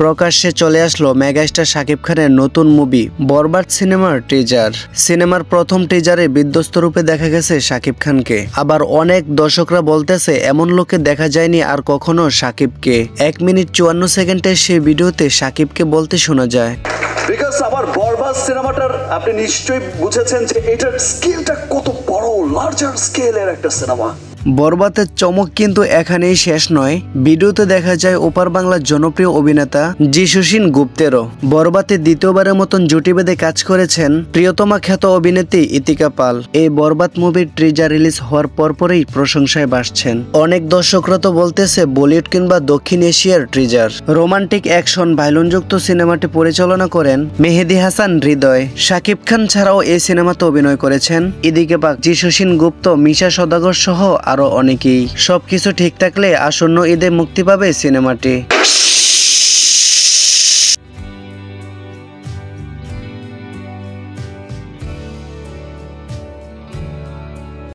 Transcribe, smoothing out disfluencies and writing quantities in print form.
প্রকাশ্যে চলে আসলো মেগাস্টার শাকিব খানের নতুন মুভি বরবাদ সিনেমার টিজার। সিনেমার প্রথম টিজারে বিধ্বস্ত রূপে দেখা গেছে শাকিব খানকে। আবার অনেক দর্শকরা বলতেছে এমন লোককে দেখা যায়নি আর কখনো শাকিবকে। 1 মিনিট 54 সেকেন্ডের সেই ভিডিওতে শাকিবকে বলতে শোনা যায়, বিকজ আমার বরবাদ সিনেমাটার আপনি নিশ্চয়ই বুঝেছেন যে এটার স্কেলটা কত বড়, লার্জার স্কেলের একটা সিনেমা। বরবাদের চমক কিন্তু এখানেই শেষ নয়। ভিডিওতে দেখা যায় ওপার বাংলার জনপ্রিয় অভিনেতা যিশুসিন গুপ্তেরও। বরবাদে দ্বিতীয়বারের মতন জুটি বেঁধে কাজ করেছেন প্রিয়তমা খ্যাত অভিনেত্রী ইতিকা পাল। এই বরবাদ মুভির ট্রিজার রিলিজ হওয়ার পরপরই প্রশংসায় ভাসছেন। অনেক দর্শকরা তো বলতেছে বলিউড কিংবা দক্ষিণ এশিয়ার ট্রিজার। রোমান্টিক অ্যাকশন ভাইলনযুক্ত সিনেমাটি পরিচালনা করেন মেহেদী হাসান হৃদয়। শাকিব খান ছাড়াও এই সিনেমাতে অভিনয় করেছেন ইদিকা পাল, যিশুসিন গুপ্ত, মিশা সওদাগর সহ আরো অনেকেই। সবকিছু ঠিক থাকলে আসন্ন ঈদে মুক্তি পাবে সিনেমাটি।